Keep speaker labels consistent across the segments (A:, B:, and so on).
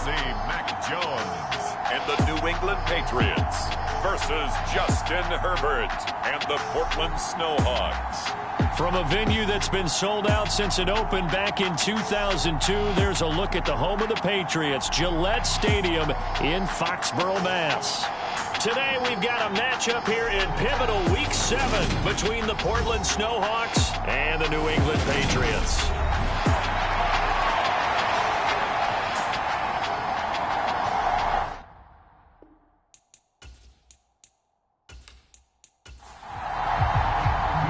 A: see Mac Jones and the New England Patriots versus Justin Herbert and the Portland Snowhawks.
B: From a venue that's been sold out since it opened back in 2002, there's a look at the home of the Patriots, Gillette Stadium in Foxborough, Mass. Today we've got a matchup here in pivotal Week 7 between the Portland Snowhawks and the New England Patriots.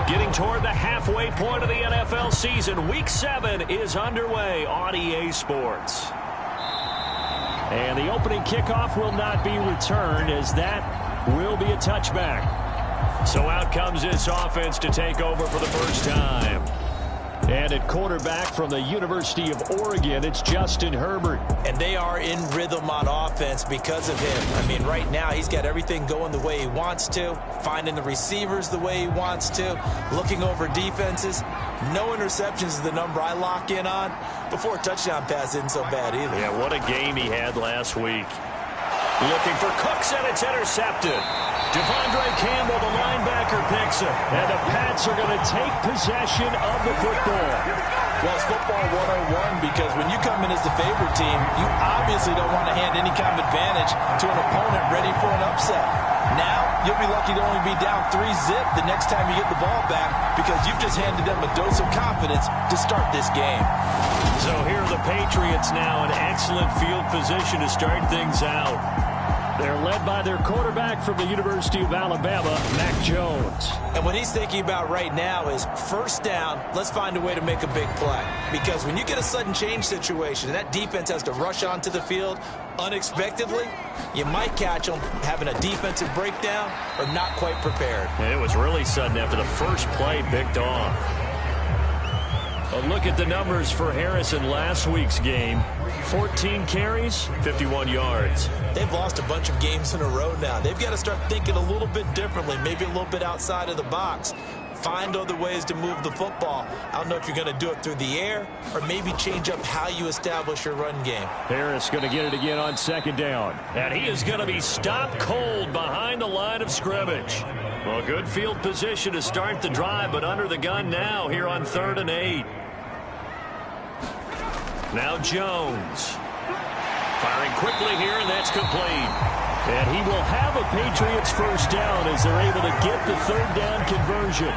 B: Getting toward the halfway point of the NFL season, Week 7 is underway on EA Sports. And the opening kickoff will not be returned, as that will be a touchback. So out comes this offense to take over for the first time. And at quarterback from the University of Oregon, it's Justin Herbert.
C: And they are in rhythm on offense because of him. I mean, right now, he's got everything going the way he wants to, finding the receivers the way he wants to, looking over defenses. No interceptions is the number I lock in on. Before a touchdown pass isn't so bad either.
B: Yeah, what a game he had last week. Looking for Cooks, and it's intercepted. Devondre Campbell, the linebacker, picks it. And the Pats are going to take possession of the football.
C: Well, it's football 101 because when you come in as the favorite team, you obviously don't want to hand any kind of advantage to an opponent ready for an upset. Now, you'll be lucky to only be down 3-zip the next time you get the ball back because you've just handed them a dose of confidence to start this game.
B: So here are the Patriots now in excellent field position to start things out. They're led by their quarterback from the University of Alabama, Mac Jones.
C: And what he's thinking about right now is first down, let's find a way to make a big play. Because when you get a sudden change situation and that defense has to rush onto the field unexpectedly, you might catch them having a defensive breakdown or not quite prepared.
B: And it was really sudden after the first play picked off. A look at the numbers for Harris in last week's game. 14 carries, 51 yards.
C: They've lost a bunch of games in a row now. They've got to start thinking a little bit differently, maybe a little bit outside of the box. Find other ways to move the football. I don't know if you're going to do it through the air or maybe change up how you establish your run game.
B: Harris going to get it again on second down. And he is going to be stopped cold behind the line of scrimmage. Well, good field position to start the drive, but under the gun now here on 3rd and 8. Now Jones. Firing quickly here, and that's complete. And he will have a Patriots first down as they're able to get the 3rd down conversion.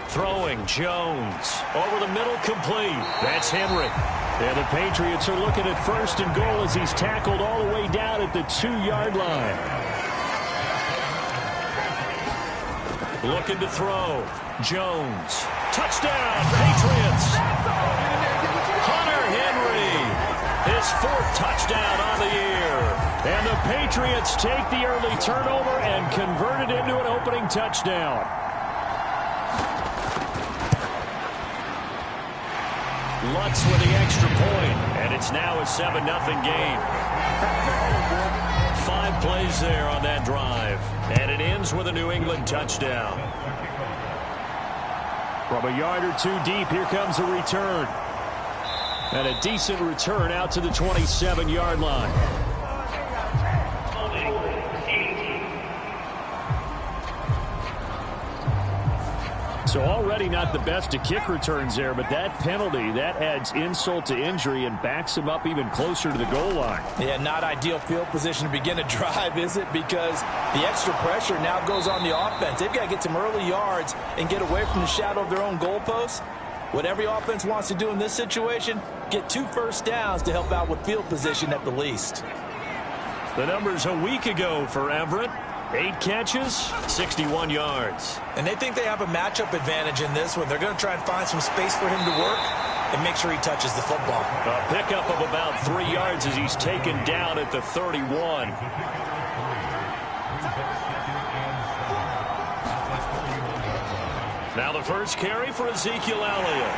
B: Throwing Jones. Over the middle, complete. That's Henry. And the Patriots are looking at 1st and goal as he's tackled all the way down at the 2-yard line. Looking to throw. Jones. Touchdown, Patriots. Hunter Henry. His 4th touchdown on the year. And the Patriots take the early turnover and convert it into an opening touchdown. Lutz with the extra point, and it's now a 7-0 game. 5 plays there on that drive, and it ends with a New England touchdown. From a yard or two deep, here comes a return. And a decent return out to the 27-yard line. So already not the best of kick returns there, but that penalty, that adds insult to injury and backs him up even closer to the goal line.
C: Yeah, not ideal field position to begin a drive, is it? Because the extra pressure now goes on the offense. They've got to get some early yards and get away from the shadow of their own goalposts. What every offense wants to do in this situation, get 2 first downs to help out with field position at the least.
B: The numbers a week ago for Everett. 8 catches, 61 yards.
C: And they think they have a matchup advantage in this one. They're going to try and find some space for him to work and make sure he touches the football.
B: A pickup of about 3 yards as he's taken down at the 31. Now the first carry for Ezekiel Elliott.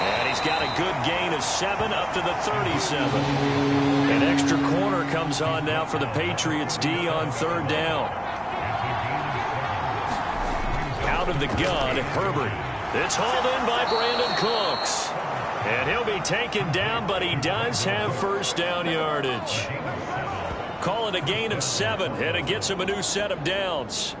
B: And he's got a good gain of 7 up to the 37. An extra corner comes on now for the Patriots D on 3rd down. Out of the gun, Herbert. It's hauled in by Brandon Cooks. And he'll be taken down, but he does have first down yardage. Call it a gain of 7, and it gets him a new set of downs.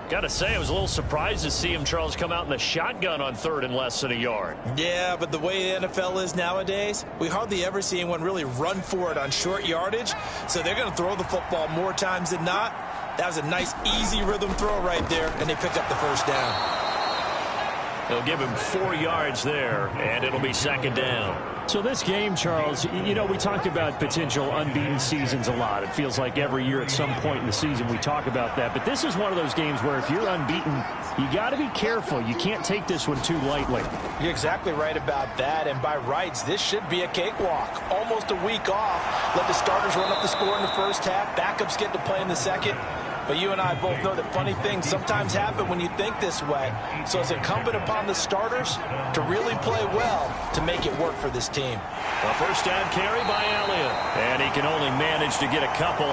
B: Got to say, I was a little surprised to see him, Charles, come out in the shotgun on 3rd and less than a yard.
C: Yeah, but the way the NFL is nowadays, we hardly ever see anyone really run for it on short yardage. So they're going to throw the football more times than not. That was a nice, easy rhythm throw right there, and they pick up the first down.
B: They'll give him 4 yards there, and it'll be 2nd down. So this game, Charles, you know, we talk about potential unbeaten seasons a lot. It feels like every year at some point in the season we talk about that. But this is one of those games where if you're unbeaten, you got to be careful. You can't take this one too lightly.
C: You're exactly right about that. And by rights, this should be a cakewalk. Almost a week off. Let the starters run up the score in the first half. Backups get to play in the second. But you and I both know that funny things sometimes happen when you think this way. So it's incumbent upon the starters to really play well to make it work for this team.
B: A first down carry by Elliott. And he can only manage to get a couple.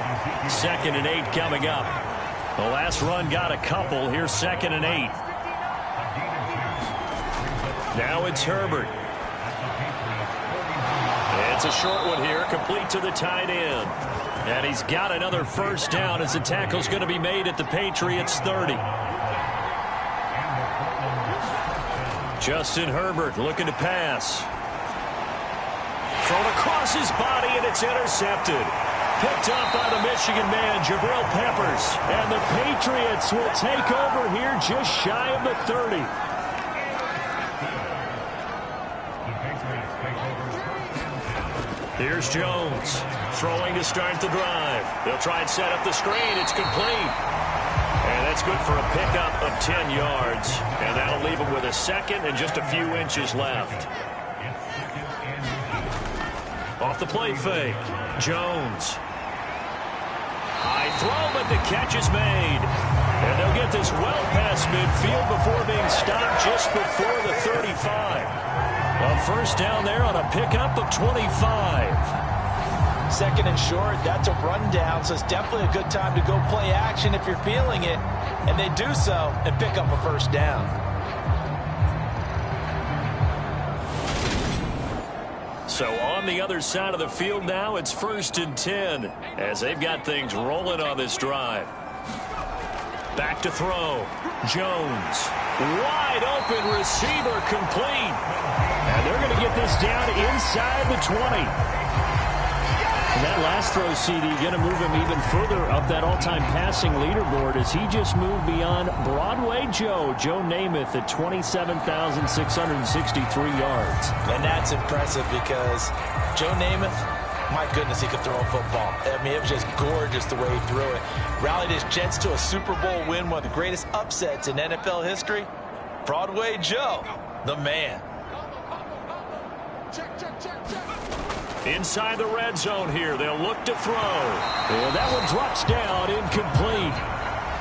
B: 2nd and 8 coming up. The last run got a couple. Here's 2nd and 8. Now it's Herbert. It's a short one here, complete to the tight end. And he's got another first down as the tackle's going to be made at the Patriots 30. Justin Herbert looking to pass. Thrown across his body, and it's intercepted. Picked up by the Michigan man, Jabril Peppers. And the Patriots will take over here just shy of the 30. Here's Jones, throwing to start the drive. They'll try and set up the screen. It's complete. And that's good for a pickup of 10 yards. And that'll leave him with a 2nd and just a few inches left. Off the play fake, Jones. High throw, but the catch is made. And they'll get this well past midfield before being stopped just before the 35. A first down there on a pickup of 25.
C: 2nd and short, that's a rundown, so it's definitely a good time to go play action if you're feeling it. And they do so and pick up a first down.
B: So on the other side of the field now, it's 1st and 10 as they've got things rolling on this drive. Back to throw. Jones. Wide open receiver complete. And they're going to get this down inside the 20. And that last throw, CD, going to move him even further up that all-time passing leaderboard as he just moved beyond Broadway Joe Namath at 27,663 yards.
C: And that's impressive because Joe Namath, my goodness, he could throw a football. I mean, it was just gorgeous the way he threw it. Rallied his Jets to a Super Bowl win, one of the greatest upsets in NFL history. Broadway Joe, the man.
B: Inside the red zone here, they'll look to throw. And that one drops down, incomplete.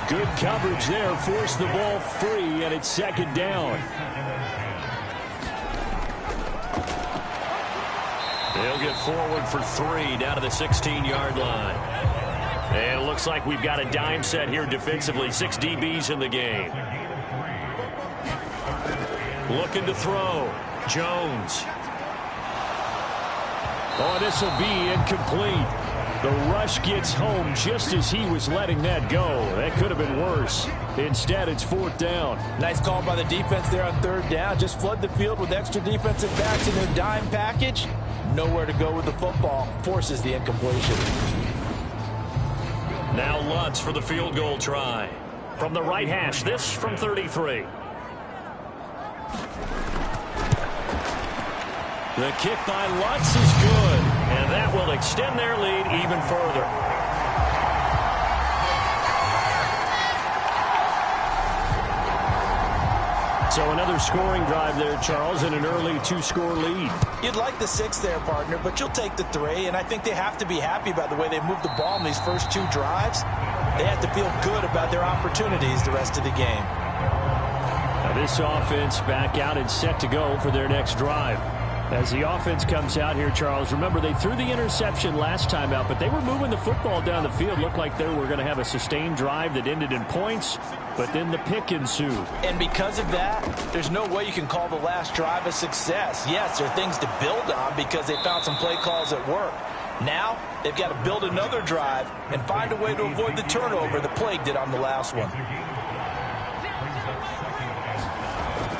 B: Good coverage there, forced the ball free, and it's 2nd down. They'll get forward for 3 down to the 16-yard line. And it looks like we've got a dime set here defensively. 6 DBs in the game. Looking to throw. Jones. Oh, this will be incomplete. The rush gets home just as he was letting that go. That could have been worse. Instead, it's 4th down.
C: Nice call by the defense there on 3rd down. Just flood the field with extra defensive backs in their dime package. Nowhere to go with the football. Forces the incompletion.
B: Now Lutz for the field goal try. From the right hash, this from 33. The kick by Lutz is good, and that will extend their lead even further. So another scoring drive there, Charles, and an early 2-score lead.
C: You'd like the 6 there, partner, but you'll take the 3, and I think they have to be happy about the way they moved the ball in these first 2 drives. They have to feel good about their opportunities the rest of the game.
B: Now this offense back out and set to go for their next drive. As the offense comes out here, Charles, remember they threw the interception last time out, but they were moving the football down the field. Looked like they were going to have a sustained drive that ended in points, but then the pick ensued.
C: And because of that, there's no way you can call the last drive a success. Yes, there are things to build on because they found some play calls that work. Now, they've got to build another drive and find a way to avoid the turnover that plagued it on the last one.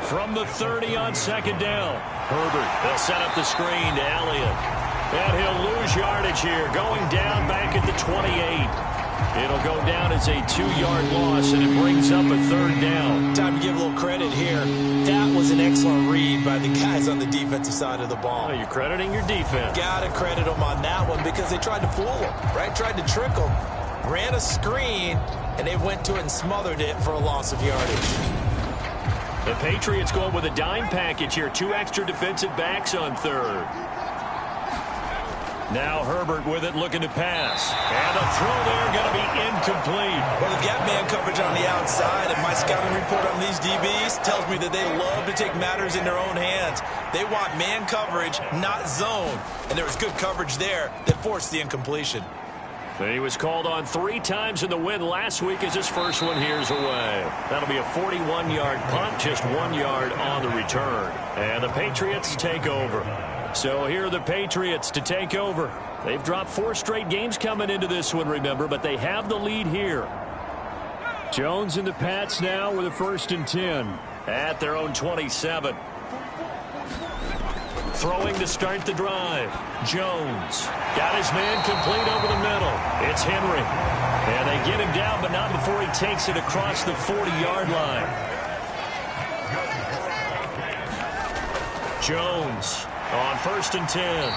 B: From the 30 on second down. Herbert, they'll set up the screen to Elliott. And he'll lose yardage here, going down back at the 28. It'll go down as a 2-yard loss, and it brings up a third down.
C: Time to give a little credit here. That was an excellent read by the guys on the defensive side of the ball.
B: Oh, you're crediting your defense.
C: Got to credit them on that one because they tried to fool them, right? Tried to trick them. Ran a screen, and they went to it and smothered it for a loss of yardage.
B: The Patriots going with a dime package here. 2 extra defensive backs on third. Now Herbert with it, looking to pass. And a throw there going to be incomplete.
C: Well, they've got man coverage on the outside, and my scouting report on these DBs tells me that they love to take matters in their own hands. They want man coverage, not zone. And there was good coverage there that forced the incompletion.
B: He was called on 3 times in the win last week as his first one here's away. That'll be a 41-yard punt, just 1 yard on the return. And the Patriots take over. So here are the Patriots to take over. They've dropped 4 straight games coming into this one, remember, but they have the lead here. Jones and the Pats now with a 1st and 10 at their own 27. Throwing to start the drive. Jones got his man complete over the middle. It's Henry. And they get him down, but not before he takes it across the 40-yard line. Jones on 1st and 10.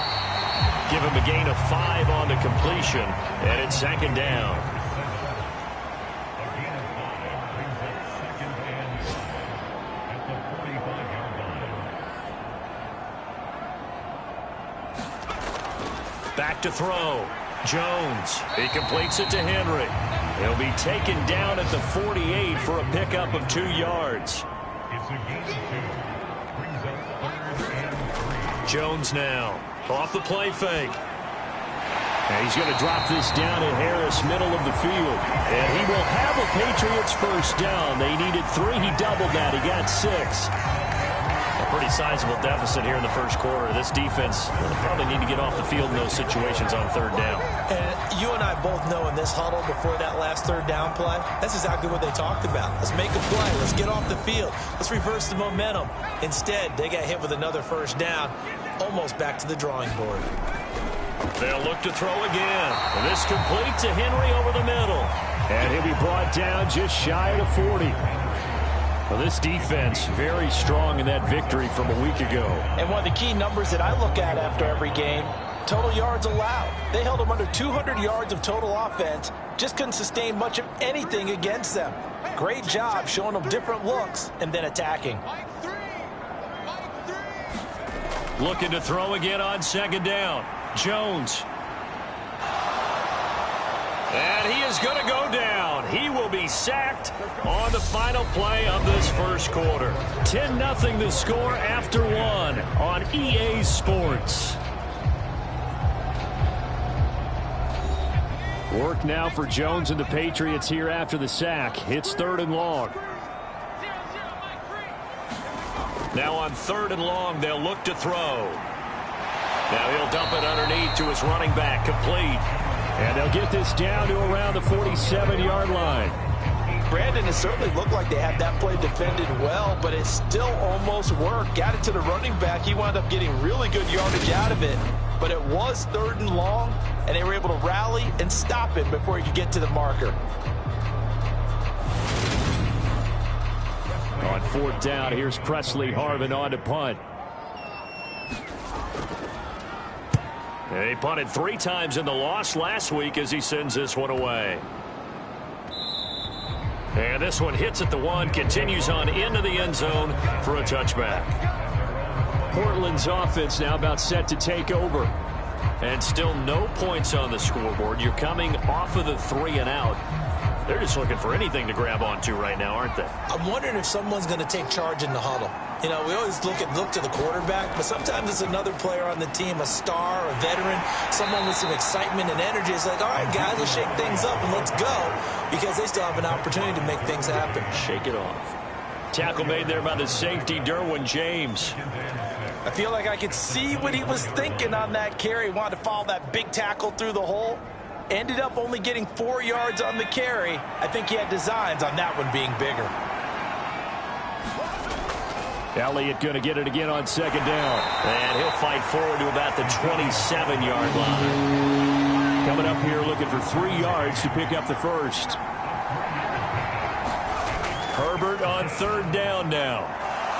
B: Give him a gain of 5 on the completion. And it's 2nd down. Back to throw. Jones. He completes it to Henry. He'll be taken down at the 48 for a pickup of 2 yards. Jones now off the play fake. And he's going to drop this down at Harris, middle of the field. And he will have a Patriots 1st down. They needed 3. He doubled that. He got 6. A pretty sizable deficit here in the 1st quarter. This defense will probably need to get off the field in those situations on 3rd down.
C: And you and I both know in this huddle before that last 3rd down play, that's exactly what they talked about. Let's make a play. Let's get off the field. Let's reverse the momentum. Instead, they got hit with another 1st down, almost back to the drawing board.
B: They'll look to throw again. And this complete to Henry over the middle. And he'll be brought down just shy of the 40. Well, this defense very strong in that victory from a week ago. And
C: one of the key numbers that I look at after every game, total yards allowed. They held them under 200 yards of total offense. Just couldn't sustain much of anything against them. Great job showing them different looks and then attacking.
B: Looking to throw again on 2nd down. Jones. And he is going to go down. He will be sacked on the final play of this 1st quarter. 10-0 the score after 1 on EA Sports. Work now for Jones and the Patriots here after the sack. It's 3rd and long. Now on 3rd and long, they'll look to throw. Now he'll dump it underneath to his running back, complete. And they'll get this down to around the 47-yard line.
C: Brandon, it certainly looked like they had that play defended well, but it still almost worked. Got it to the running back. He wound up getting really good yardage out of it. But it was 3rd and long, and they were able to rally and stop him before he could get to the marker.
B: On 4th down, here's Presley Harvin on to punt. He punted 3 times in the loss last week as he sends this one away. And this one hits at the 1, continues on into the end zone for a touchback. Portland's offense now about set to take over. And still no points on the scoreboard. You're coming off of the 3 and out. They're just looking for anything to grab onto right now, aren't they?
C: I'm wondering if someone's going to take charge in the huddle. You know, we always look to the quarterback, but sometimes it's another player on the team, a star, a veteran, someone with some excitement and energy. It's like, all right, guys, let's shake things up and let's go, because they still have an opportunity to make things happen.
B: Shake it off. Tackle made there by the safety, Derwin James.
C: I feel like I could see what he was thinking on that carry. He wanted to follow that big tackle through the hole. Ended up only getting 4 yards on the carry. I think he had designs on that one being bigger.
B: Elliott going to get it again on second down. And he'll fight forward to about the 27-yard line. Coming up here looking for 3 yards to pick up the first. Herbert on third down now.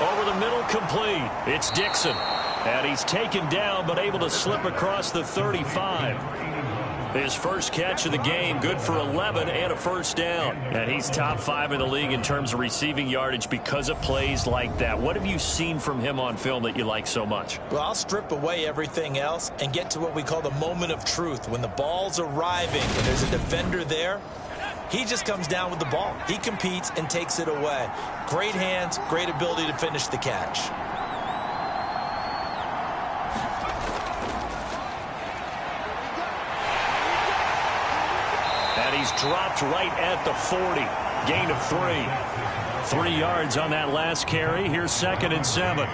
B: Over the middle, complete. It's Dixon. And he's taken down but able to slip across the 35. His first catch of the game, good for 11 and a first down. And he's top 5 in the league in terms of receiving yardage because of plays like that. What have you seen from him on film that you like so much?
C: Well, I'll strip away everything else and get to what we call the moment of truth. When the ball's arriving and there's a defender there, he just comes down with the ball. He competes and takes it away. Great hands, great ability to finish the catch.
B: He's dropped right at the 40. Gain of 3. 3 yards on that last carry. Here's 2nd and 7.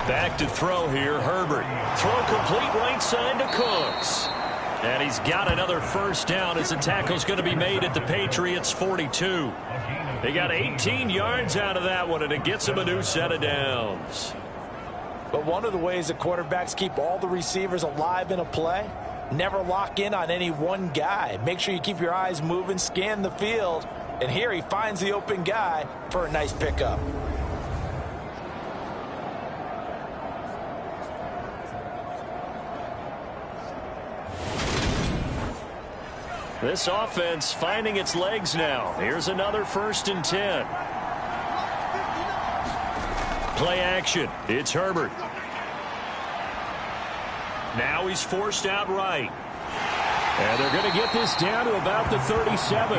B: Back to throw here. Herbert. Throw complete right side to Cooks. And he's got another first down as the tackle's going to be made at the Patriots 42. They got 18 yards out of that one, and it gets him a new set of downs.
C: But one of the ways that quarterbacks keep all the receivers alive in a play, never lock in on any one guy. Make sure you keep your eyes moving, scan the field. And here he finds the open guy for a nice pickup.
B: This offense finding its legs now. Here's another 1st and 10. Play action. It's Herbert. Now he's forced out right. And they're going to get this down to about the 37.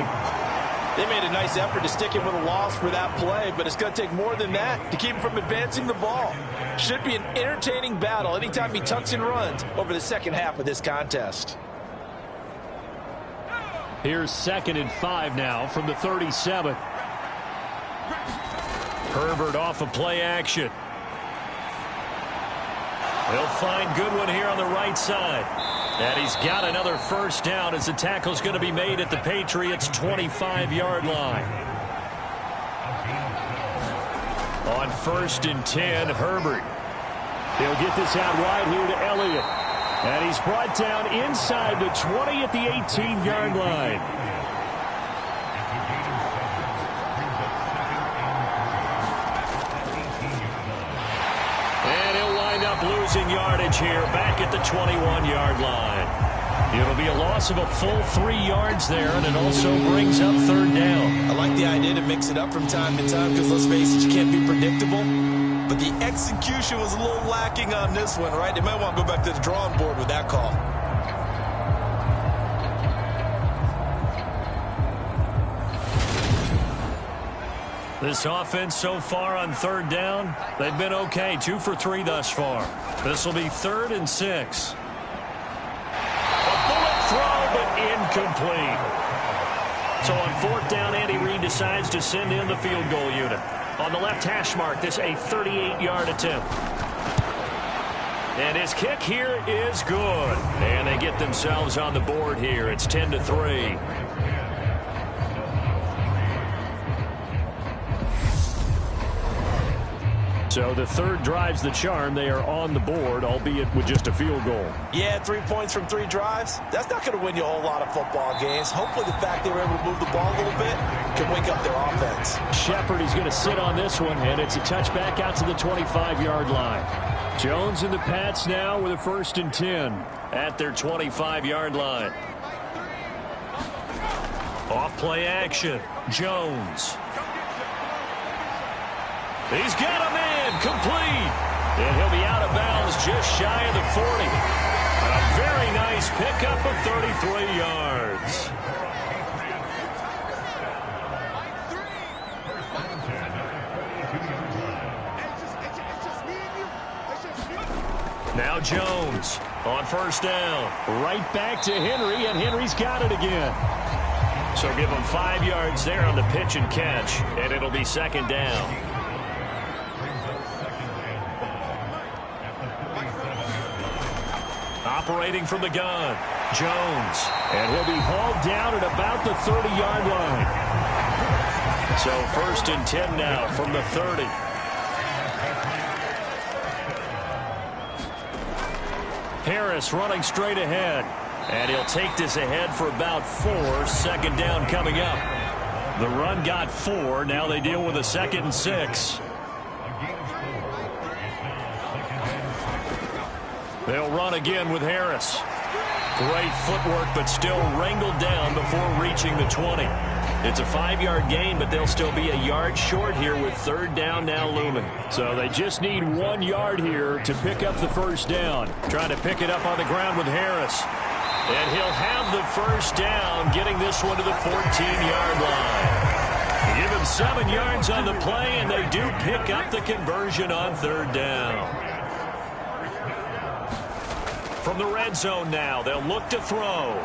C: They made a nice effort to stick him with a loss for that play, but it's going to take more than that to keep him from advancing the ball. Should be an entertaining battle anytime he tucks and runs over the second half of this contest.
B: Here's 2nd and 5 now from the 37. Herbert off of play action. He'll find Goodwin here on the right side. And he's got another first down as the tackle's going to be made at the Patriots' 25-yard line. On 1st and 10, Herbert. He'll get this out wide here to Elliott. And he's brought down inside the 20 at the 18-yard line. Losing yardage here back at the 21-yard line. It'll be a loss of a full 3 yards there, and it also brings up 3rd down.
C: I like the idea to mix it up from time to time because, let's face it, you can't be predictable. But the execution was a little lacking on this one, right? They might want to go back to the drawing board with that call.
B: This offense so far on 3rd down, they've been okay. 2 for 3 thus far. This will be 3rd and 6. A bullet throw, but incomplete. So on 4th down, Andy Reid decides to send in the field goal unit. On the left hash mark, this a 38-yard attempt. And his kick here is good. And they get themselves on the board here. It's 10-3. So the 3rd drives the charm. They are on the board, albeit with just a field goal.
C: Yeah, 3 points from 3 drives. That's not going to win you a whole lot of football games. Hopefully the fact they were able to move the ball a little bit can wake up their offense.
B: Shepard is going to sit on this one, and it's a touchback out to the 25-yard line. Jones and the Pats now with a 1st and 10 at their 25-yard line. Off play action. Jones. He's got a man complete. And he'll be out of bounds just shy of the 40. A Very nice pickup of 33 yards. Now Jones on first down. Right back to Henry, and Henry's got it again. So give him 5 yards there on the pitch and catch, and it'll be second down. Operating from the gun, Jones. And he'll be hauled down at about the 30-yard line. So first and 10 now from the 30. Harris running straight ahead. And he'll take this ahead for about 4. Second down coming up. The run got 4. Now they deal with a 2nd and 6. They'll run again with Harris. Great footwork, but still wrangled down before reaching the 20. It's a 5-yard gain, but they'll still be a yard short here with third down now looming. So they just need 1 yard here to pick up the first down. Trying to pick it up on the ground with Harris. And he'll have the first down, getting this one to the 14-yard line. Give him 7 yards on the play, and they do pick up the conversion on third down. From the red zone now, they'll look to throw.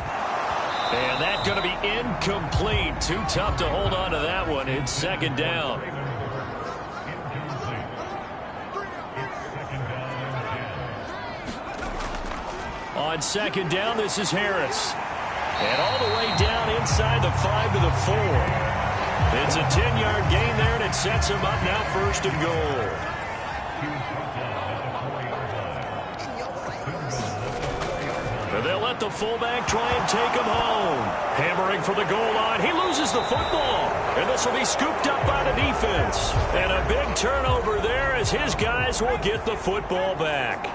B: And that's going to be incomplete. Too tough to hold on to that one. It's second down. On second down, this is Harris. And all the way down inside the 5 to the 4. It's a 10-yard gain there, and it sets him up now first and goal. They'll let the fullback try and take him home. Hammering for the goal line. He loses the football. And this will be scooped up by the defense. And a big turnover there as his guys will get the football back.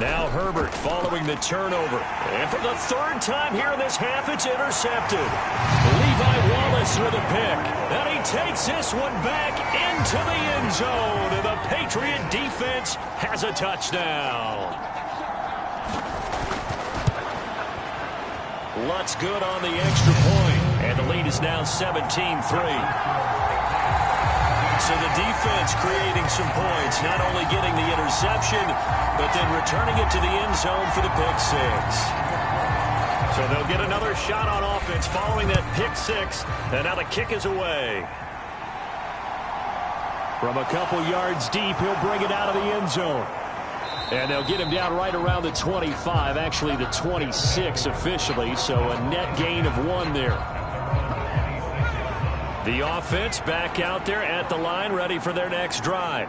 B: Now Herbert following the turnover. And for the 3rd time here in this half, it's intercepted. Levi Wallace with a pick. And he takes this one back into the end zone. And the Patriot defense has a touchdown. Lutz good on the extra point. And the lead is now 17-3. So the defense creating some points, not only getting the interception, but then returning it to the end zone for the pick 6. So they'll get another shot on offense following that pick 6, and now the kick is away. From a couple yards deep, he'll bring it out of the end zone. And they'll get him down right around the 25, actually the 26 officially, so a net gain of 1 there. The offense back out there at the line, ready for their next drive.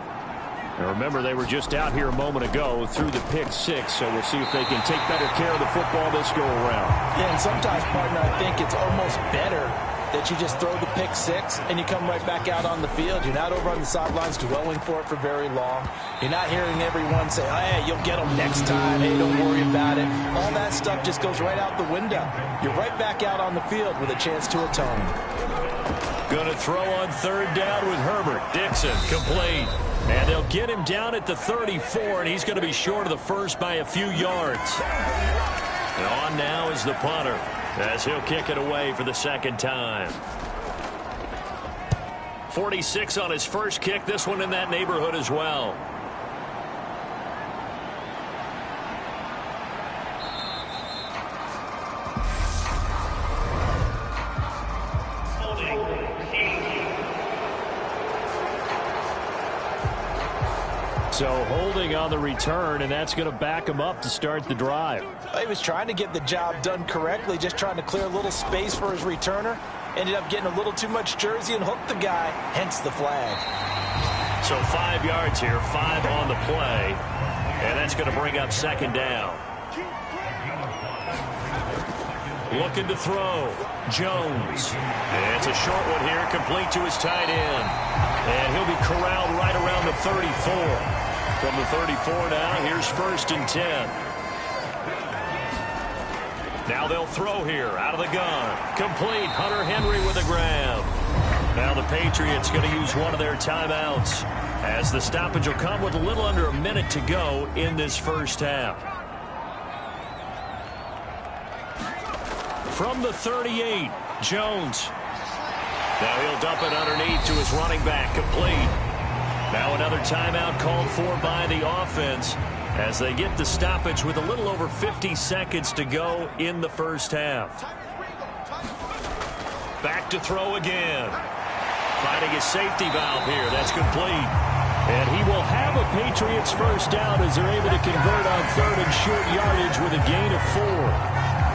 B: Now remember, they were just out here a moment ago through the pick 6, so we'll see if they can take better care of the football this go-around. Yeah, and sometimes, partner, I think it's almost better that you just throw the pick 6 and you come right back out on the field. You're not over on the sidelines dwelling for it for very long. You're not hearing everyone say, hey, you'll get them next time. Hey, don't worry about it. All that stuff just goes right out the window. You're right back out on the field with a chance to atone. Going to throw on third down with Herbert. Dixon complete. And they'll get him down at the 34, and he's going to be short of the first by a few yards. And on now is the punter as he'll kick it away for the second time. 46 on his first kick. This one in that neighborhood as well. So holding on the return, and that's going to back him up to start the drive. He was trying to get the job done correctly, just trying to clear a little space for his returner. Ended up getting a little too much jersey and hooked the guy, hence the flag. So 5 yards here, 5 on the play, and that's going to bring up second down. Looking to throw, Jones. And it's a short one here, complete to his tight end. And he'll be corralled right around the 34. From the 34 now, here's first and 10. Now they'll throw here, out of the gun. Complete, Hunter Henry with a grab. Now the Patriots going to use one of their timeouts. as the stoppage will come with a little under a minute to go in this first half. From the 38, Jones. Now he'll dump it underneath to his running back, complete. Now another timeout called for by the offense as they get the stoppage with a little over 50 seconds to go in the first half. Back to throw again. Finding his safety valve here. That's complete. And he will have a Patriots first down as they're able to convert on third and short yardage with a gain of 4.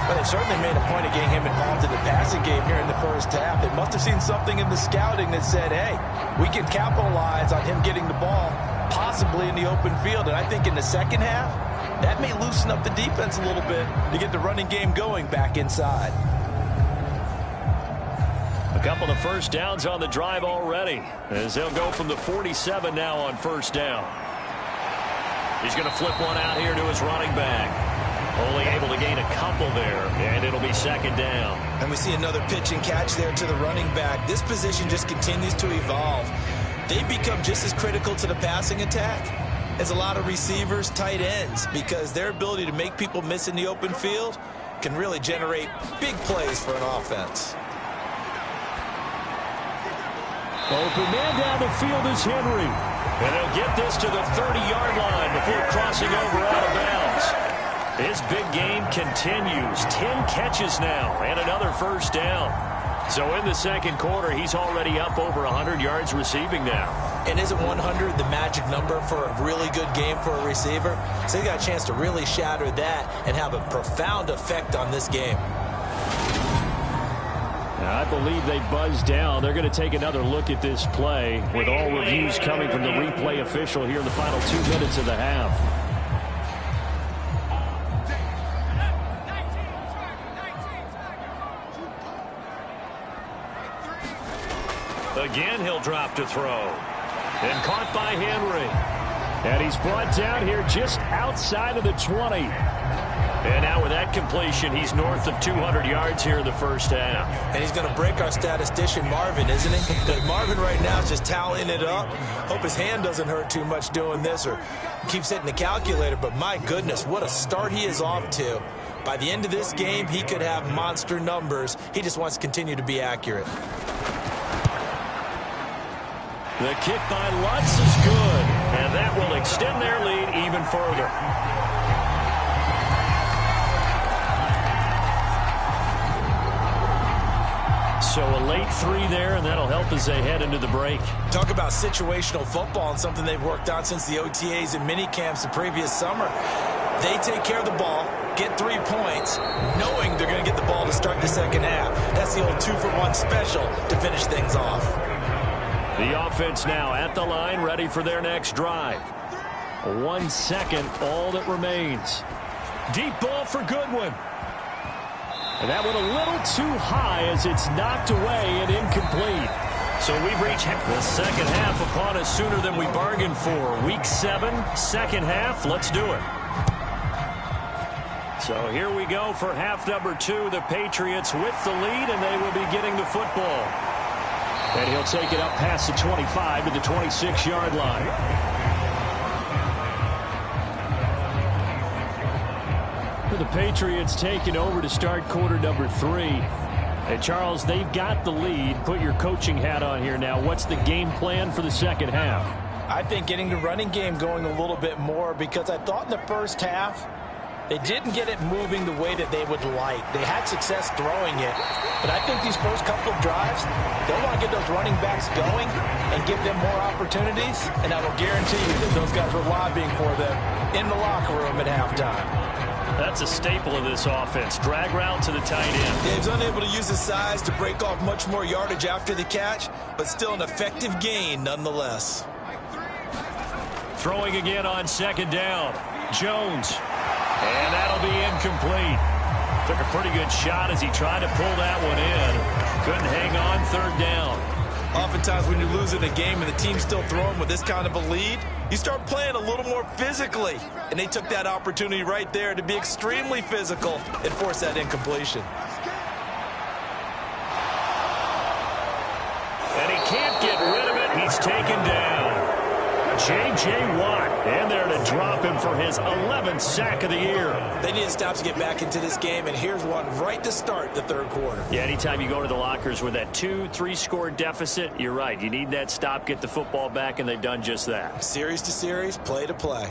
C: Well, they certainly made a point of getting him involved in the passing game here in the first half. They must have seen something in the scouting that said, hey, we can capitalize on him getting the ball, possibly in the open field. And I think in the second half, that may loosen up the defense a little bit to get the running game going back inside.
B: A couple of first downs on the drive already, as they'll go from the 47 now on first down. He's going to flip one out here to his running back. Only able to gain a couple there, and it'll be second down.
C: And we see another pitch and catch there to the running back. This position just continues to evolve. They've become just as critical to the passing attack as a lot of receivers, tight ends, because their ability to make people miss in the open field can really generate big plays for an offense.
B: Open man down the field is Henry. And they'll get this to the 30-yard line before crossing over out of bounds. His big game continues. 10 catches now and another first down. So in the second quarter, he's already up over 100 yards receiving now.
C: And isn't 100 the magic number for a really good game for a receiver? So he got a chance to really shatter that and have a profound effect on this game.
B: Now, I believe they buzzed down. They're going to take another look at this play with all reviews coming from the replay official here in the final 2 minutes of the half. Again, he'll drop to throw. And caught by Henry. And he's brought down here just outside of the 20. And now with that completion, he's north of 200 yards here in the first half.
C: And he's going to break our statistician, Marvin, isn't he? Because Marvin right now is just tallying it up. Hope his hand doesn't hurt too much doing this or keeps hitting the calculator. But my goodness, what a start he is off to. By the end of this game, he could have monster numbers. He just wants to continue to be accurate.
B: The kick by Lutz is good. And that will extend their lead even further. So a late 3 there, and that'll help as they head into the break.
C: Talk about situational football and something they've worked on since the OTAs and mini camps the previous summer. They take care of the ball, get 3 points, knowing they're going to get the ball to start the second half. That's the old 2-for-1 special to finish things off.
B: The offense now at the line, ready for their next drive. 1 second, all that remains. Deep ball for Goodwin. And that one a little too high as it's knocked away and incomplete. So we've reached the second half upon us sooner than we bargained for. Week 7, second half. Let's do it. So here we go for half number 2. The Patriots with the lead, and they will be getting the football. And he'll take it up past the 25 to the 26-yard line. The Patriots taking over to start quarter number 3. And Charles, they've got the lead. Put your coaching hat on here now. What's the game plan for the second half?
C: I think getting the running game going a little bit more, because I thought in the first half they didn't get it moving the way that they would like. They had success throwing it, but I think these first couple of drives, they'll want to get those running backs going and give them more opportunities, and I will guarantee you that those guys were lobbying for them in the locker room at halftime.
B: That's a staple of this offense. Drag route to the tight end.
C: Yeah, he's unable to use his size to break off much more yardage after the catch, but still an effective gain nonetheless.
B: Throwing again on second down. Jones. And that'll be incomplete. Took a pretty good shot as he tried to pull that one in. Couldn't hang on third down.
C: Oftentimes when you're losing a game and the team's still throwing with this kind of a lead, you start playing a little more physically. And they took that opportunity right there to be extremely physical and force that incompletion.
B: And he can't get rid of it. He's taken down. J.J. Watt in there to drop him for his 11th sack of the year.
C: They need to stop to get back into this game, and here's one right to start the third quarter.
B: Yeah, anytime you go to the lockers with that 2-3 score deficit, you're right. You need that stop, get the football back, and they've done just that.
C: Series to series, play to play.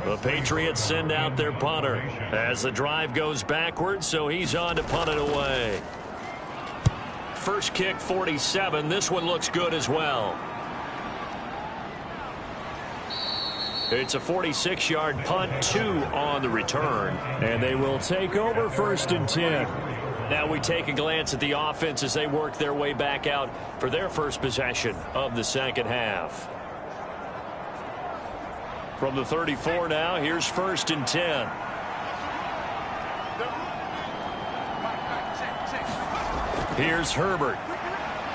B: The Patriots send out their punter as the drive goes backwards, so he's on to punt it away. First kick, 47. This one looks good as well. It's a 46-yard punt, 2 on the return. And they will take over 1st and 10. Now we take a glance at the offense as they work their way back out for their first possession of the second half. From the 34 now, here's 1st and 10. Here's Herbert.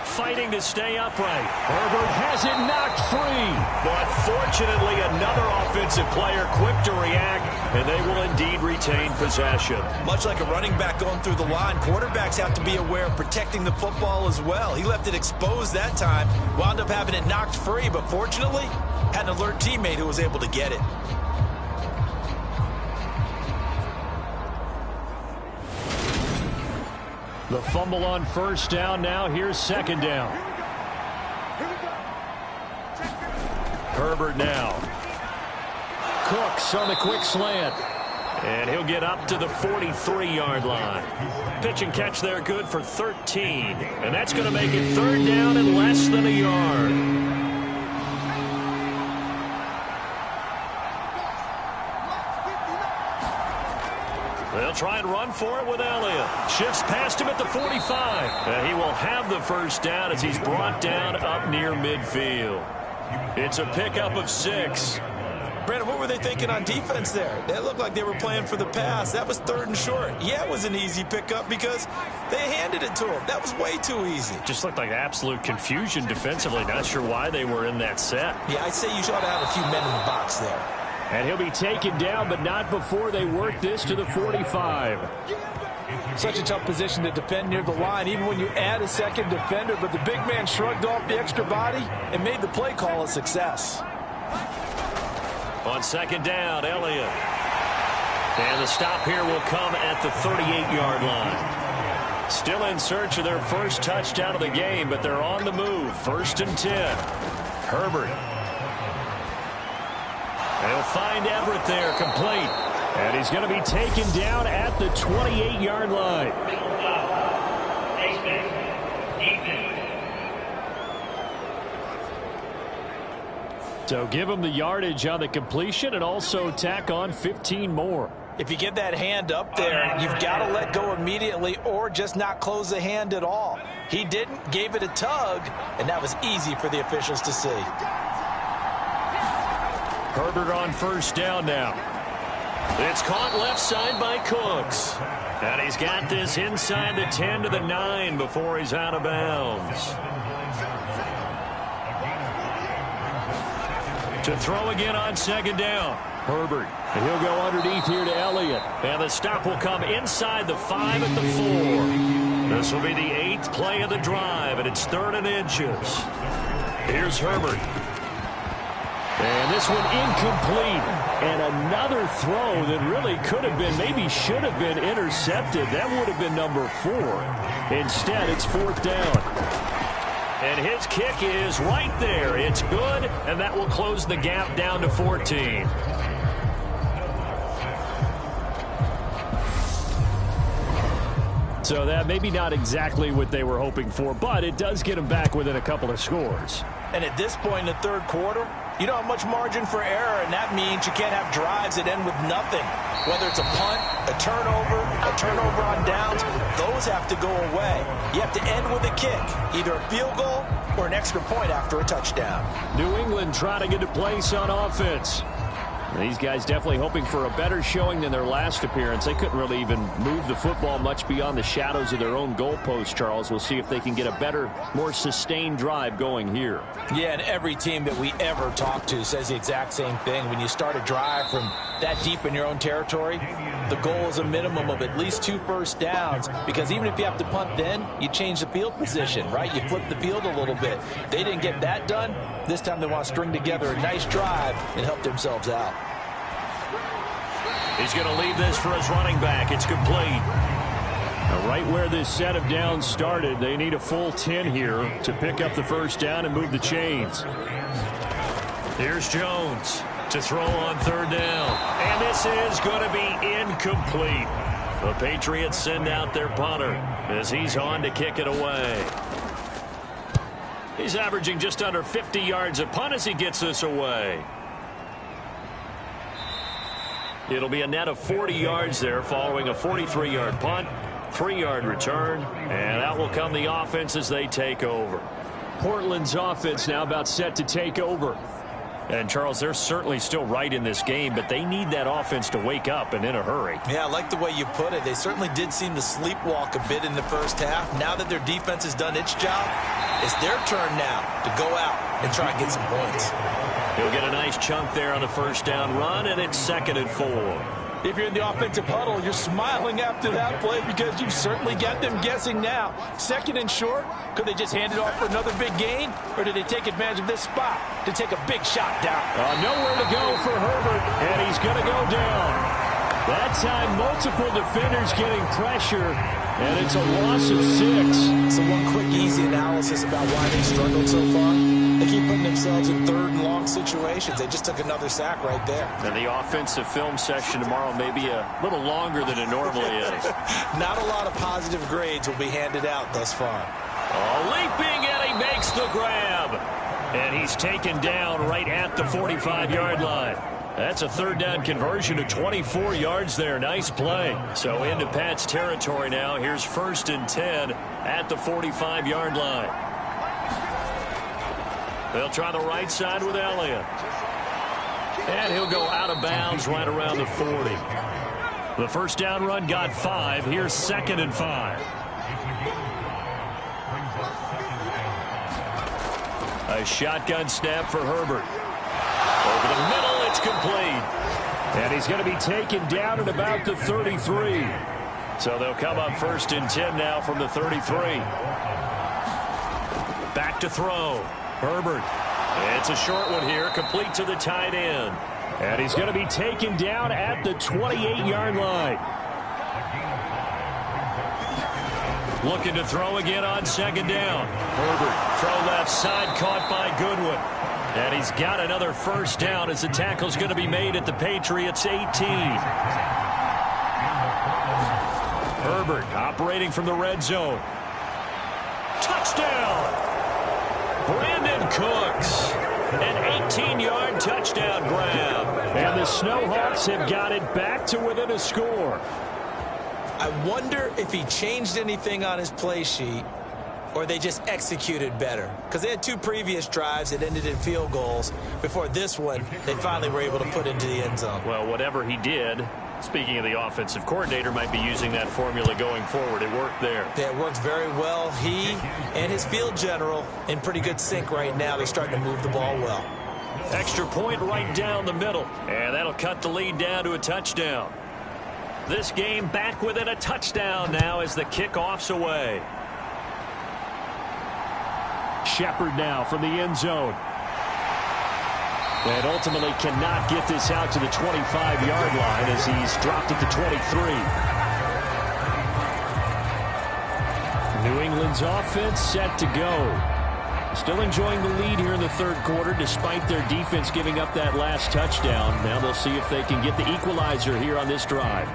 B: Fighting to stay upright. Herbert has it knocked free. But fortunately, another offensive player quick to react, and they will indeed retain possession.
C: Much like a running back going through the line, quarterbacks have to be aware of protecting the football as well. He left it exposed that time, wound up having it knocked free, but fortunately, had an alert teammate who was able to get it.
B: The fumble on 1st down now. Here's 2nd down. Herbert now. Cooks on the quick slant. And he'll get up to the 43-yard line. Pitch and catch there good for 13. And that's going to make it 3rd down and less than a yard. They'll try and run for it with Elliott. Shifts past him at the 45. And he will have the 1st down as he's brought down up near midfield. It's a pickup of 6.
C: Brandon, what were they thinking on defense there? That looked like they were playing for the pass. That was 3rd and short. Yeah, it was an easy pickup because they handed it to him. That was way too easy.
B: Just looked like absolute confusion defensively. Not sure why they were in that set.
C: Yeah, I'd say you ought to have a few men in the box there.
B: And he'll be taken down, but not before they work this to the 45.
D: Such a tough position to defend near the line, even when you add a second defender. But the big man shrugged off the extra body and made the play call a success.
B: On 2nd down, Elliott. And the stop here will come at the 38-yard line. Still in search of their first touchdown of the game, but they're on the move. 1st and 10. Herbert. They'll find Everett there, complete. And he's going to be taken down at the 28-yard line. So give him the yardage on the completion and also tack on 15 more.
C: If you get that hand up there, you've got to let go immediately or just not close the hand at all. He didn't, gave it a tug, and that was easy for the officials to see.
B: Herbert on 1st down now. It's caught left side by Cooks. And he's got this inside the 10 to the 9 before he's out of bounds. To throw again on 2nd down. Herbert. And he'll go underneath here to Elliott. And the stop will come inside the 5 at the 4. This will be the 8th play of the drive, and it's 3rd and inches. Here's Herbert. And this one incomplete. And another throw that really could have been, maybe should have been intercepted. That would have been number 4. Instead, it's 4th down. And his kick is right there. It's good, and that will close the gap down to 14. So that maybe not exactly what they were hoping for, but it does get them back within a couple of scores.
C: And at this point in the 3rd quarter, you don't have much margin for error, and that means you can't have drives that end with nothing. Whether it's a punt, a turnover on downs, those have to go away. You have to end with a kick, either a field goal or an extra point after a touchdown.
B: New England trying to get a place on offense. These guys definitely hoping for a better showing than their last appearance. They couldn't really even move the football much beyond the shadows of their own goalpost, Charles. We'll see if they can get a better, more sustained drive going here.
C: Yeah, and every team that we ever talk to says the exact same thing. When you start a drive from that deep in your own territory, the goal is a minimum of at least 2 first downs, because even if you have to punt then, you change the field position, right? You flip the field a little bit. They didn't get that done. This time they want to string together a nice drive and help themselves out.
B: He's going to leave this for his running back. It's complete. Now, right where this set of downs started, they need a full 10 here to pick up the first down and move the chains. Here's Jones to throw on 3rd down. And this is going to be incomplete. The Patriots send out their punter as he's on to kick it away. He's averaging just under 50 yards a punt as he gets this away. It'll be a net of 40 yards there following a 43-yard punt, 3-yard return, and out will come the offense as they take over. Portland's offense now about set to take over. And, Charles, they're certainly still right in this game, but they need that offense to wake up and in a hurry.
C: Yeah, I like the way you put it. They certainly did seem to sleepwalk a bit in the first half. Now that their defense has done its job, it's their turn now to go out and try and get some points.
B: He'll get a nice chunk there on the first down run, and it's 2nd and 4.
D: If you're in the offensive huddle, you're smiling after that play because you've certainly got them guessing now. 2nd and short, could they just hand it off for another big gain? Or did they take advantage of this spot to take a big shot down?
B: Nowhere to go for Herbert, and he's going to go down. That time, multiple defenders getting pressure, and it's a loss of 6.
C: So one quick, easy analysis about why they struggled so far. They keep putting themselves in 3rd and long situations. They just took another sack right there.
B: And the offensive film session tomorrow may be a little longer than it normally is.
C: Not a lot of positive grades will be handed out thus far.
B: Oh, leaping, and he makes the grab. And he's taken down right at the 45-yard line. That's a 3rd down conversion of 24 yards there. Nice play. So into Pat's territory now. Here's 1st and 10 at the 45-yard line. They'll try the right side with Elliott. And he'll go out of bounds right around the 40. The first down run got 5. Here's 2nd and 5. A shotgun snap for Herbert. Over the middle, it's complete. And he's going to be taken down at about the 33. So they'll come up 1st and 10 now from the 33. Back to throw. Herbert. It's a short one here, complete to the tight end. And he's going to be taken down at the 28-yard line. Looking to throw again on 2nd down. Herbert, throw left side, caught by Goodwin. And he's got another first down as the tackle's going to be made at the Patriots' 18. Herbert operating from the red zone. Touchdown! Brandon Cooks, an 18-yard touchdown grab. And the Snowhawks have got it back to within a score.
C: I wonder if he changed anything on his play sheet or they just executed better. Because they had 2 previous drives that ended in field goals. Before this one, they finally were able to put into the end zone.
B: Well, whatever he did, speaking of the offensive coordinator, might be using that formula going forward. It worked there.
C: Yeah, it worked very well. He and his field general in pretty good sync right now. They're starting to move the ball well.
B: Extra point right down the middle. And that'll cut the lead down to a touchdown. This game back within a touchdown now as the kickoff's away. Shepard now from the end zone. And ultimately cannot get this out to the 25-yard line as he's dropped at the 23. New England's offense set to go. Still enjoying the lead here in the 3rd quarter despite their defense giving up that last touchdown. Now they'll see if they can get the equalizer here on this drive.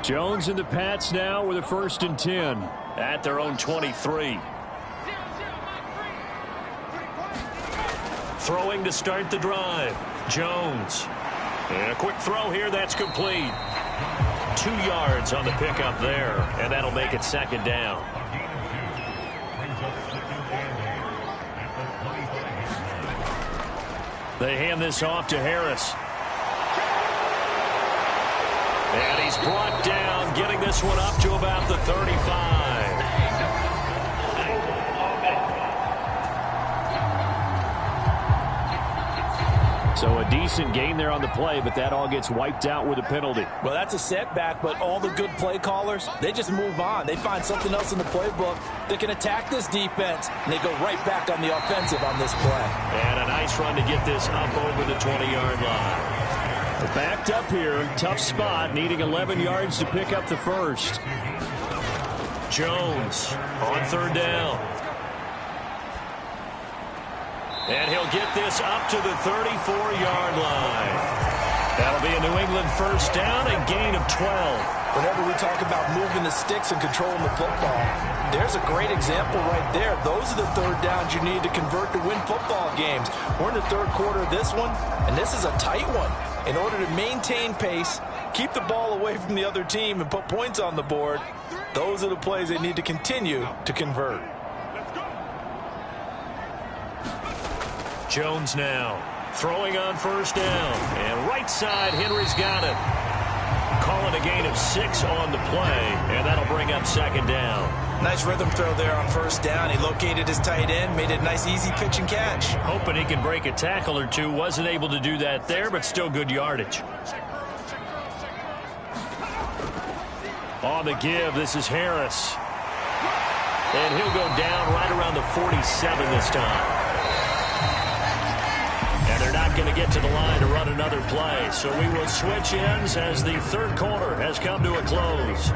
B: Jones and the Pats now with a 1st and 10 at their own 23. Throwing to start the drive. Jones. And a quick throw here. That's complete. 2 yards on the pickup there. And that'll make it 2nd down. They hand this off to Harris. And he's brought down, getting this one up to about the 35. So a decent gain there on the play, but that all gets wiped out with a penalty.
C: Well, that's a setback, but all the good play callers, they just move on. They find something else in the playbook that can attack this defense, and they go right back on the offensive on this play.
B: And a nice run to get this up over the 20-yard line. Backed up here, tough spot, needing 11 yards to pick up the first. Jones on third down. And he'll get this up to the 34-yard line. That'll be a New England first down, a gain of 12.
C: Whenever we talk about moving the sticks and controlling the football, there's a great example right there. Those are the third downs you need to convert to win football games. We're in the third quarter of this one, and this is a tight one. In order to maintain pace, keep the ball away from the other team, and put points on the board, those are the plays they need to continue to convert.
B: Jones now throwing on first down. And right side, Henry's got it. Calling a gain of 6 on the play, and that'll bring up second down.
C: Nice rhythm throw there on first down. He located his tight end, made it a nice easy pitch and catch.
B: Hoping he can break a tackle or two. Wasn't able to do that there, but still good yardage. On the give, this is Harris. And he'll go down right around the 47 this time. And they're not going to get to the line to run another play. So we will switch ends as the third quarter has come to a close.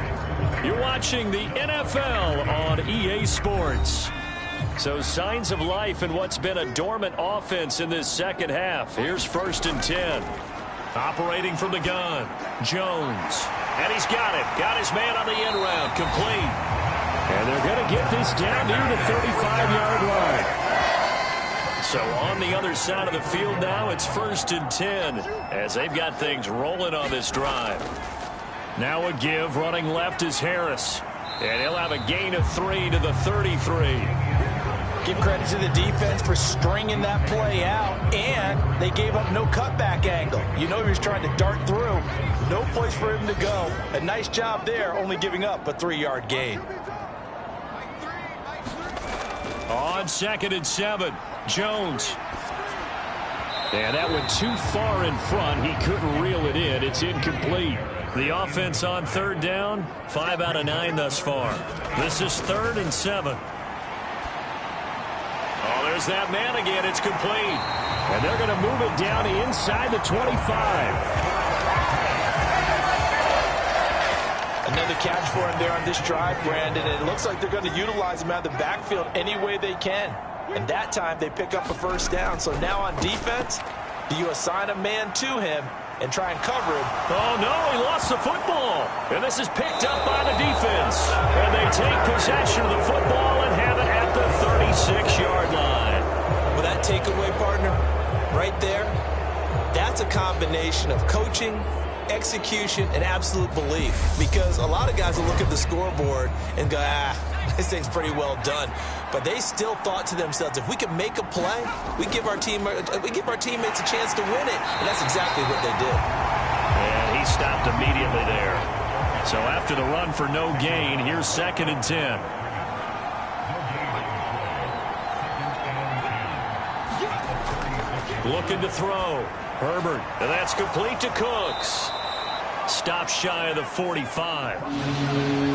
B: You're watching the NFL on EA Sports. So signs of life in what's been a dormant offense in this second half. Here's 1st and 10. Operating from the gun, Jones. And he's got it. Got his man on the end round. Complete. And they're going to get this down near the 35-yard line. So on the other side of the field now, it's 1st and 10 as they've got things rolling on this drive. Now a give, running left is Harris. And he'll have a gain of 3 to the 33.
C: Give credit to the defense for stringing that play out, and they gave up no cutback angle. You know he was trying to dart through. No place for him to go. A nice job there, only giving up a 3-yard gain.
B: On 2nd and 7, Jones. And that went too far in front. He couldn't reel it in. It's incomplete. The offense on third down, 5 out of 9 thus far. This is 3rd and 7. Oh, there's that man again. It's complete. And they're going to move it down inside the 25.
C: Another catch for him there on this drive, Brandon. And it looks like they're going to utilize him out of the backfield any way they can. And that time they pick up a first down. So now on defense, do you assign a man to him and try and cover him?
B: Oh, no, he lost the football. And this is picked up by the defense. And they take possession of the football and have it at the 36-yard line.
C: Well, that takeaway, partner, right there, that's a combination of coaching, execution, and absolute belief. Because a lot of guys will look at the scoreboard and go, this thing's pretty well done. But they still thought to themselves, if we can make a play, we give our teammates a chance to win it. And that's exactly what they did.
B: And he stopped immediately there. So after the run for no gain, here's 2nd and 10. Looking to throw. Herbert, and that's complete to Cooks. Stop shy of the 45.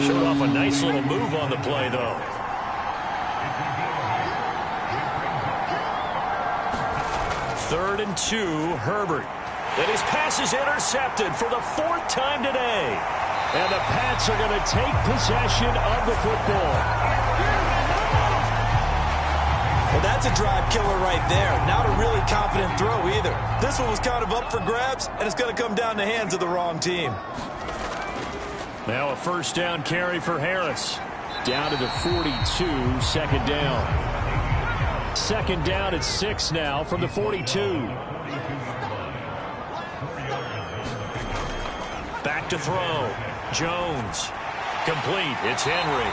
B: Showed off a nice little move on the play, though. Third and 2, Herbert. And his pass is intercepted for the 4th time today. And the Pats are going to take possession of the football.
C: Well, that's a drive killer right there. Not a really confident throw either. This one was kind of up for grabs, and it's going to come down the hands of the wrong team.
B: Now a first down carry for Harris. Down to the 42, 2nd down. 2nd down at 6 now from the 42. Back to throw. Jones. Complete. It's Henry.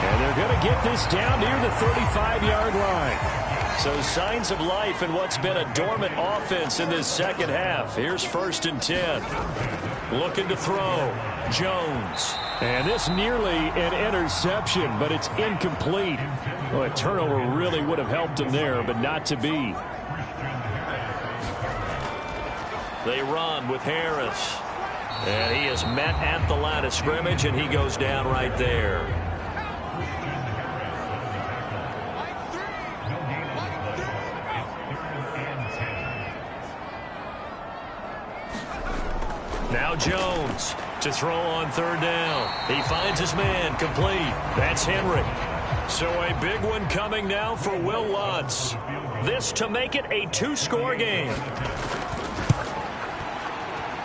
B: And they're going to get this down near the 35-yard line. So signs of life in what's been a dormant offense in this second half. Here's 1st and 10. Looking to throw. Jones. And this nearly an interception, but it's incomplete. Well, a turnover really would have helped him there, but not to be. They run with Harris. And he is met at the line of scrimmage, and he goes down right there. Now Jones to throw on third down. He finds his man, complete. That's Henry. So a big one coming now for Will Lutz. This to make it a two-score game.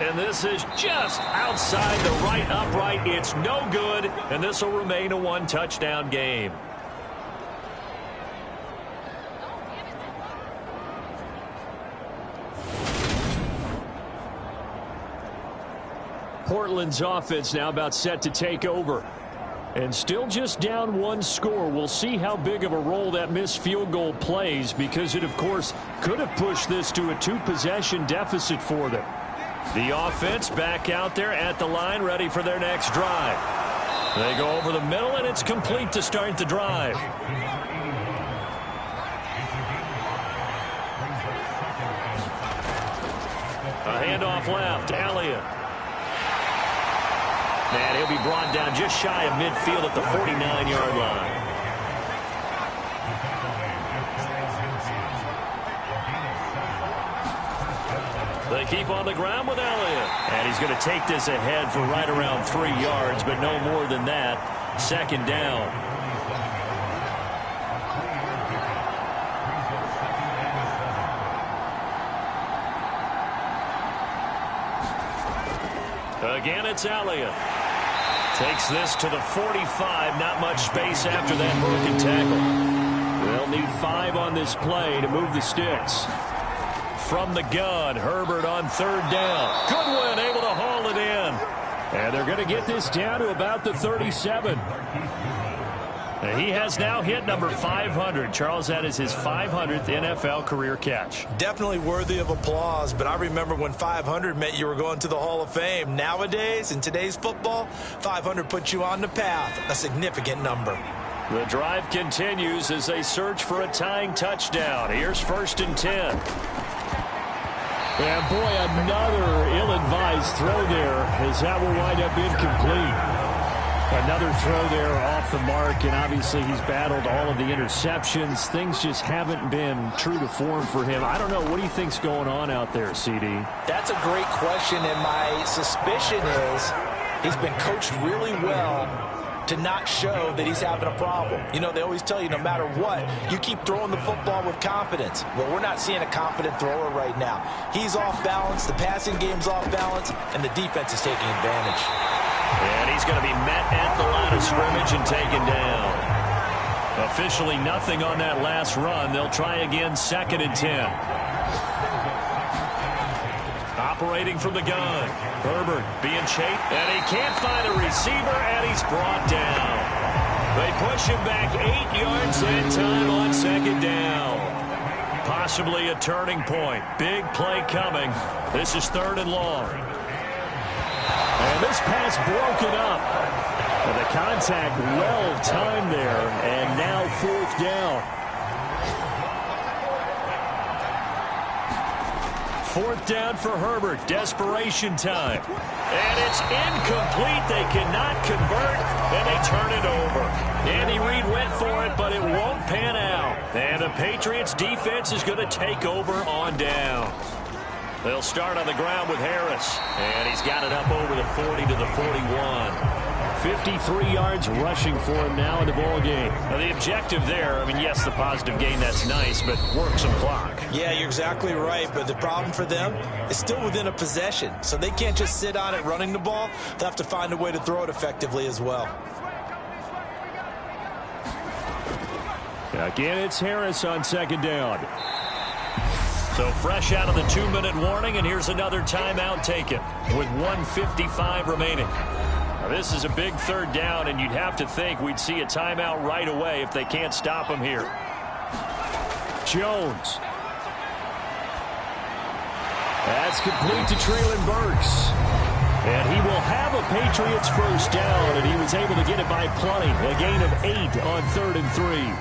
B: And this is just outside the right upright. It's no good, and this will remain a one-touchdown game. Portland's offense now about set to take over. And still just down one score. We'll see how big of a role that missed field goal plays, because it, of course, could have pushed this to a two-possession deficit for them. The offense back out there at the line, ready for their next drive. They go over the middle, and it's complete to start the drive. A handoff left, Elliott. And he'll be brought down just shy of midfield at the 49-yard line. They keep on the ground with Elliott. And he's going to take this ahead for right around 3 yards, but no more than that. Second down. Again, it's Elliott. Takes this to the 45. Not much space after that broken tackle. They'll need 5 on this play to move the sticks. From the gun, Herbert on third down. Goodwin able to haul it in. And they're going to get this down to about the 37. He has now hit number 500. Charles, that is his 500th NFL career catch.
C: Definitely worthy of applause, but I remember when 500 meant you were going to the Hall of Fame. Nowadays, in today's football, 500 puts you on the path, a significant number.
B: The drive continues as they search for a tying touchdown. Here's 1st and 10. And boy, another ill-advised throw there, as that will wind up incomplete. Another throw there off the mark, and obviously he's battled all of the interceptions. Things just haven't been true to form for him. I don't know. What do you think's going on out there, CD?
C: That's a great question, and my suspicion is he's been coached really well to not show that he's having a problem. You know, they always tell you no matter what, you keep throwing the football with confidence. Well, we're not seeing a confident thrower right now. He's off balance, the passing game's off balance, and the defense is taking advantage.
B: And he's going to be met at the line of scrimmage and taken down. Officially nothing on that last run. They'll try again, 2nd and 10. Operating from the gun. Herbert being chased, and he can't find a receiver, and he's brought down. They push him back 8 yards that time on 2nd down. Possibly a turning point. Big play coming. This is 3rd and long. And this pass broken up. And the contact well timed there, and now 4th down. 4th down for Herbert. Desperation time. And it's incomplete. They cannot convert, and they turn it over. Andy Reid went for it, but it won't pan out. And the Patriots defense is going to take over on downs. They'll start on the ground with Harris. And he's got it up over the 40 to the 41. 53 yards rushing for him now in the ball game. Now the objective there, I mean, yes, the positive gain, that's nice, but work some clock.
C: Yeah, you're exactly right, but the problem for them is still within a possession, so they can't just sit on it running the ball. They'll have to find a way to throw it effectively as well.
B: Again, it's Harris on 2nd down. So fresh out of the 2-minute warning, and here's another timeout taken with 1:55 remaining. Now, this is a big 3rd down, and you'd have to think we'd see a timeout right away if they can't stop him here. Jones. That's complete to Treylon Burks. And he will have a Patriots 1st down, and he was able to get it by plenty. A gain of 8 on 3rd and 3.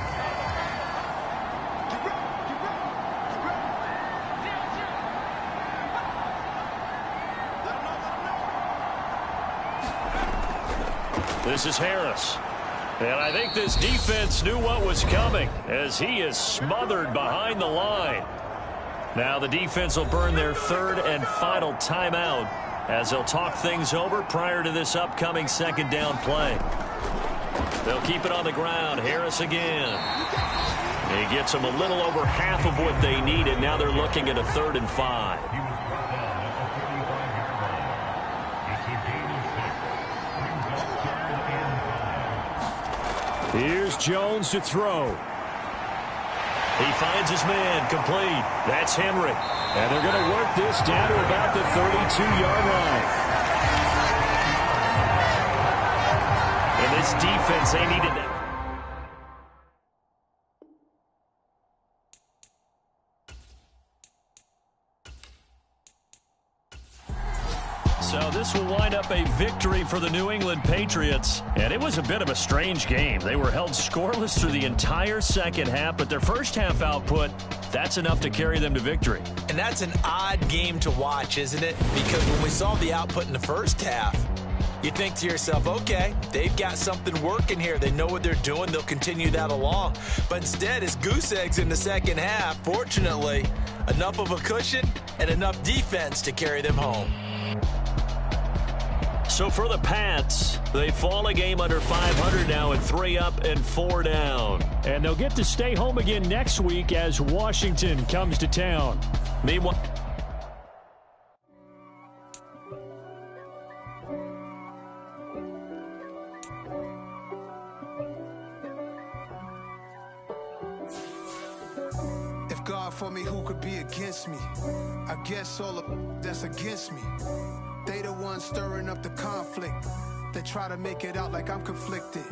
B: This is Harris. And I think this defense knew what was coming as he is smothered behind the line. Now the defense will burn their third and final timeout as they'll talk things over prior to this upcoming second down play. They'll keep it on the ground. Harris again. He gets them a little over half of what they needed. Now they're looking at a 3rd and 5. Here's Jones to throw. He finds his man, complete. That's Henry. And they're going to work this down to about the 32-yard line. And this defense, they needed that. So this will wind up a victory for the New England Patriots. And it was a bit of a strange game. They were held scoreless through the entire second half, but their first half output, that's enough to carry them to victory.
C: And that's an odd game to watch, isn't it? Because when we saw the output in the first half, you think to yourself, okay, they've got something working here. They know what they're doing. They'll continue that along. But instead, it's goose eggs in the second half. Fortunately, enough of a cushion and enough defense to carry them home.
B: So for the Pats, they fall a game under 500 now at 3 up and 4 down. And they'll get to stay home again next week as Washington comes to town. Meanwhile,
E: if God for me, who could be against me? I guess all of that's against me. They the ones stirring up the conflict. They try to make it out like I'm conflicted.